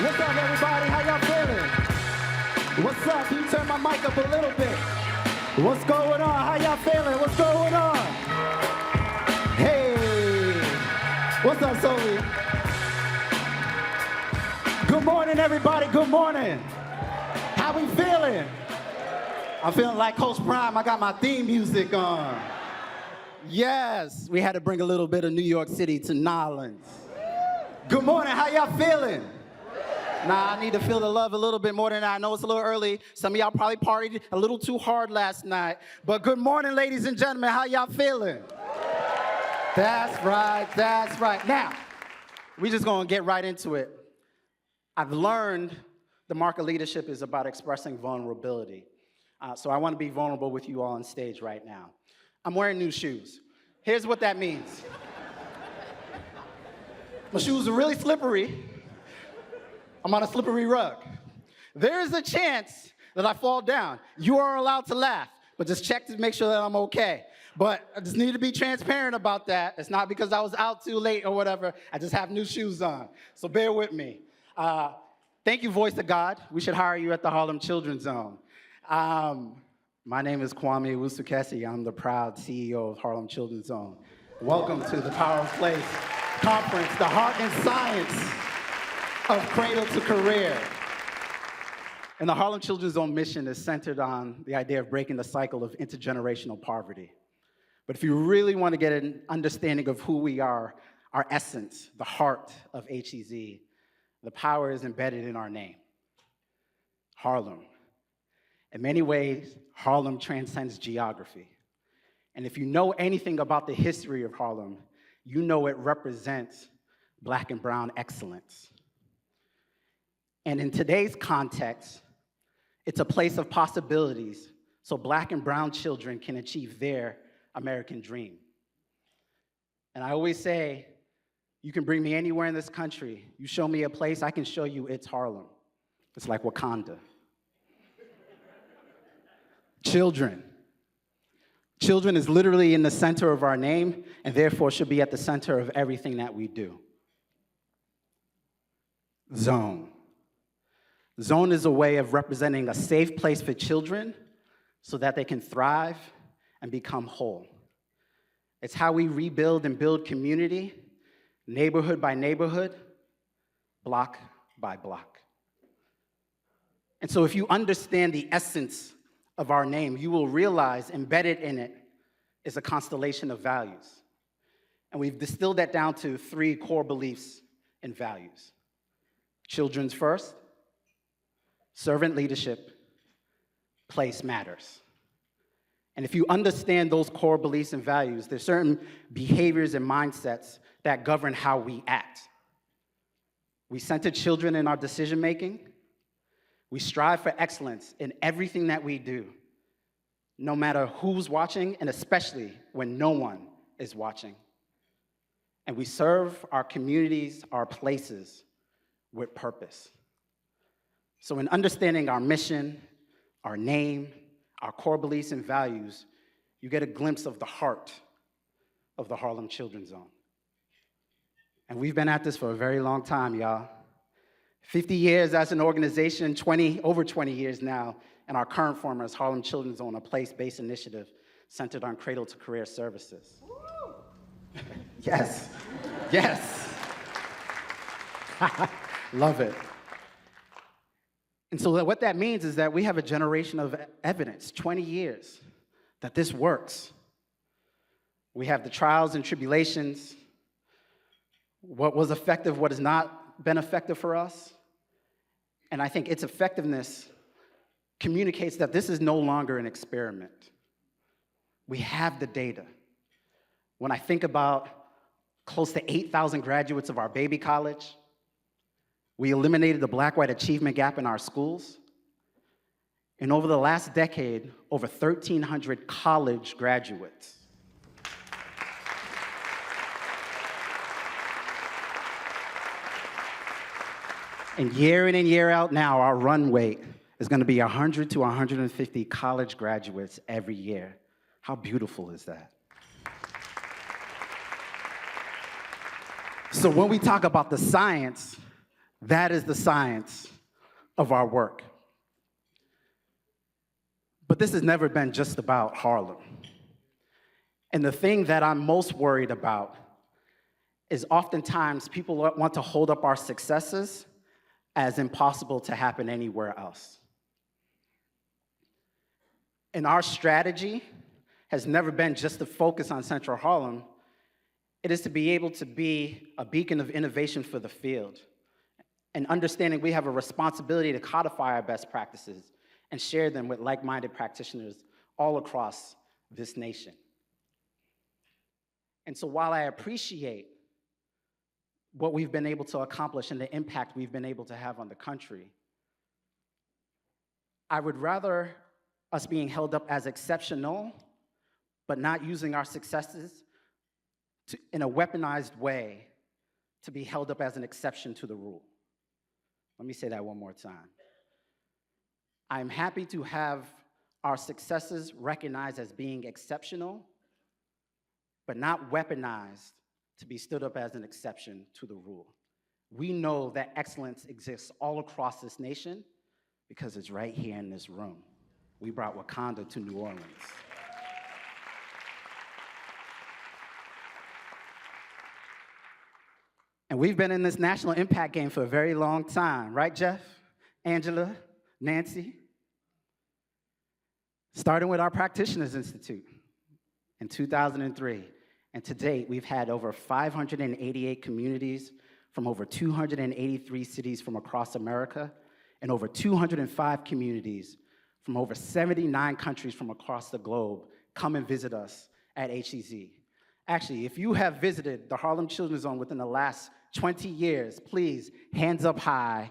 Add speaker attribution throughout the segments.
Speaker 1: What's up, everybody? How y'all feeling? What's up? Can you turn my mic up a little bit? What's going on? How y'all feeling? What's going on? Hey! What's up, Soli? Good morning, everybody. Good morning. How we feeling? I'm feeling like Coach Prime. I got my theme music on. Yes, we had to bring a little bit of New York City to Nolans. Good morning. How y'all feeling? Nah, I need to feel the love a little bit more than that. I know it's a little early. Some of y'all probably partied a little too hard last night. But good morning, ladies and gentlemen. How y'all feeling? That's right. That's right. Now, we're just going to get right into it. I've learned the mark of leadership is about expressing vulnerability. So I want to be vulnerable with you all on stage right now. I'm wearing new shoes. Here's what that means. My shoes are really slippery. I'm on a slippery rug. There is a chance that I fall down. You are allowed to laugh, but just check to make sure that I'm okay. But I just need to be transparent about that. It's not because I was out too late or whatever. I just have new shoes on. So bear with me. Thank you, Voice of God. We should hire you at the Harlem Children's Zone. My name is Kwame Owusu-Kesse. I'm the proud CEO of Harlem Children's Zone. Welcome to the Power of Place Conference, the heart and science of Cradle-to-Career. And the Harlem Children's Zone mission is centered on the idea of breaking the cycle of intergenerational poverty. But if you really want to get an understanding of who we are, our essence, the heart of HEZ, the power is embedded in our name, Harlem. In many ways, Harlem transcends geography. And if you know anything about the history of Harlem, you know it represents Black and brown excellence. And in today's context, it's a place of possibilities so Black and brown children can achieve their American dream. And I always say, you can bring me anywhere in this country. You show me a place, I can show you it's Harlem. It's like Wakanda. Children. Children is literally in the center of our name and therefore should be at the center of everything that we do. Zone. Zone is a way of representing a safe place for children so that they can thrive and become whole. It's how we rebuild and build community, neighborhood by neighborhood, block by block. And so if you understand the essence of our name, you will realize embedded in it is a constellation of values. And we've distilled that down to 3 core beliefs and values. Children's first, servant leadership, place matters. And if you understand those core beliefs and values, there's certain behaviors and mindsets that govern how we act. We center children in our decision-making. We strive for excellence in everything that we do, no matter who's watching, and especially when no one is watching. And we serve our communities, our places, with purpose. So in understanding our mission, our name, our core beliefs and values, you get a glimpse of the heart of the Harlem Children's Zone. And we've been at this for a very long time, y'all. 50 years as an organization, over 20 years now, and our current form is Harlem Children's Zone, a place-based initiative centered on cradle-to-career services. Yes, yes. Love it. And so what that means is that we have a generation of evidence, 20 years, that this works. We have the trials and tribulations, what was effective, what has not been effective for us. And I think its effectiveness communicates that this is no longer an experiment. We have the data. When I think about close to 8,000 graduates of our baby college, we eliminated the Black-white achievement gap in our schools. And over the last decade, over 1,300 college graduates. And year in and year out now, our run rate is going to be 100 to 150 college graduates every year. How beautiful is that? So when we talk about the science That is the science of our work. But this has never been just about Harlem. And the thing that I'm most worried about is oftentimes people want to hold up our successes as impossible to happen anywhere else. And our strategy has never been just to focus on Central Harlem. It is to be able to be a beacon of innovation for the field, and understanding we have a responsibility to codify our best practices and share them with like-minded practitioners all across this nation. And so while I appreciate what we've been able to accomplish and the impact we've been able to have on the country, I would rather us being held up as exceptional, but not using our successes in a weaponized way to be held up as an exception to the rule. Let me say that one more time. I'm happy to have our successes recognized as being exceptional, but not weaponized to be stood up as an exception to the rule. We know that excellence exists all across this nation because it's right here in this room. We brought Wakanda to New Orleans. And we've been in this national impact game for a very long time, right, Jeff, Angela, Nancy? Starting with our Practitioners Institute in 2003. And to date, we've had over 588 communities from over 283 cities from across America, and over 205 communities from over 79 countries from across the globe come and visit us at HCZ. Actually, if you have visited the Harlem Children's Zone within the last 20 years, please, hands up high,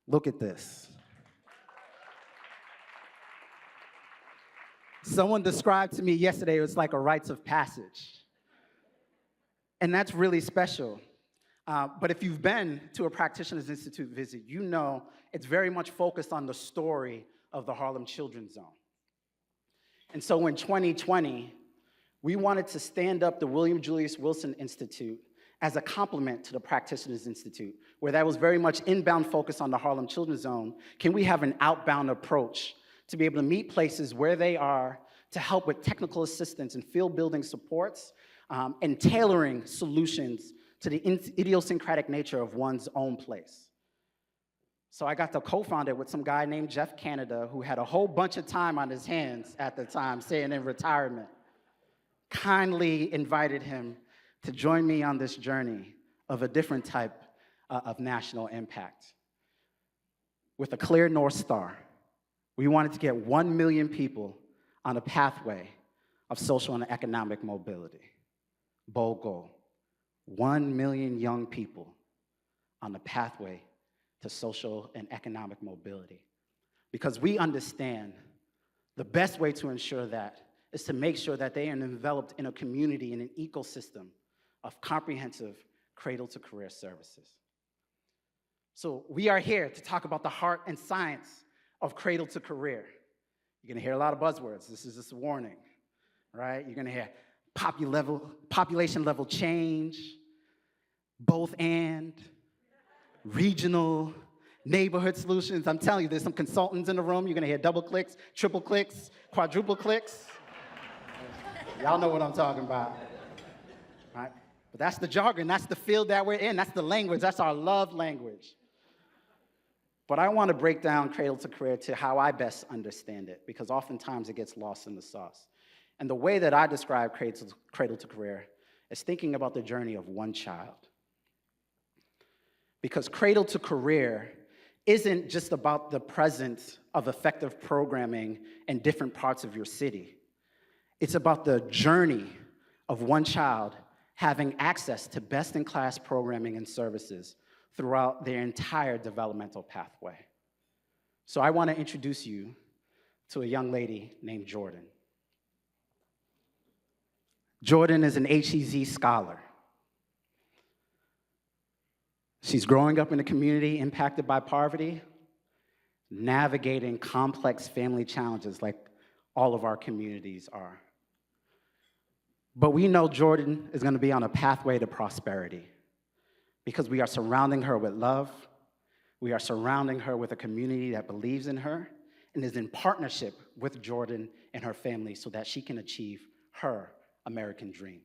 Speaker 1: look at this. Someone described to me yesterday it was like a rites of passage. And that's really special. But if you've been to a Practitioners Institute visit, you know it's very much focused on the story of the Harlem Children's Zone. And so in 2020, we wanted to stand up the Julius Wilson Institute as a complement to the Practitioners Institute, where that was very much inbound focus on the Harlem Children's Zone. Can we have an outbound approach to be able to meet places where they are to help with technical assistance and field building supports and tailoring solutions to the idiosyncratic nature of one's own place? So I got to co-found it with some guy named Jeff Canada, who had a whole bunch of time on his hands at the time, staying in retirement. Kindly invited him to join me on this journey of a different type of national impact. With a clear North Star, we wanted to get 1 million people on a pathway of social and economic mobility. Bold goal. 1 million young people on the pathway to social and economic mobility. Because we understand the best way to ensure that is to make sure that they are enveloped in a community, in an ecosystem of comprehensive cradle-to-career services. So we are here to talk about the heart and science of cradle-to-career. You're gonna hear a lot of buzzwords. This is just a warning, right? You're gonna hear population level change, both and, regional, neighborhood solutions. I'm telling you, there's some consultants in the room. You're gonna hear double clicks, triple clicks, quadruple clicks. Y'all know what I'm talking about, right? But that's the jargon, that's the field that we're in, that's the language, that's our love language. But I want to break down cradle-to-career to how I best understand it, because oftentimes it gets lost in the sauce. And the way that I describe cradle-to-career is thinking about the journey of one child. Because cradle-to-career isn't just about the presence of effective programming in different parts of your city. It's about the journey of one child having access to best-in-class programming and services throughout their entire developmental pathway. So I want to introduce you to a young lady named Jordan. Jordan is an HEZ scholar. She's growing up in a community impacted by poverty, navigating complex family challenges like all of our communities are. But we know Jordan is going to be on a pathway to prosperity because we are surrounding her with love, We are surrounding her with a community that believes in her and is in partnership with Jordan and her family so that she can achieve her American dream.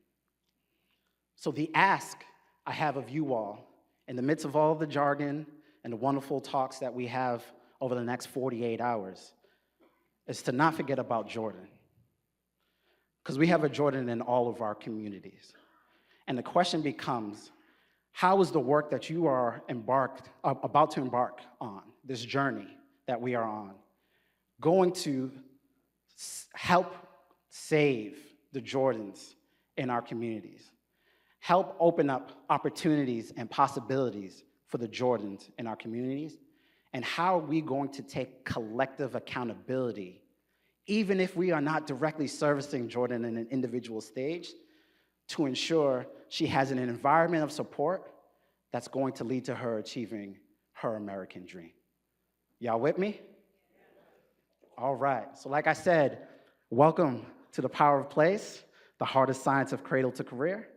Speaker 1: So the ask I have of you all, in the midst of all of the jargon and the wonderful talks that we have over the next 48 hours, is to not forget about Jordan. Because we have a Jordan in all of our communities. And the question becomes, how is the work that you are about to embark on, this journey that we are on, going to help save the Jordans in our communities? Help open up opportunities and possibilities for the Jordans in our communities? And how are we going to take collective accountability, even if we are not directly servicing Jordan in an individual stage, to ensure she has an environment of support that's going to lead to her achieving her American dream? Y'all with me? All right, so like I said, welcome to the Power of Place, the hardest science of cradle to career.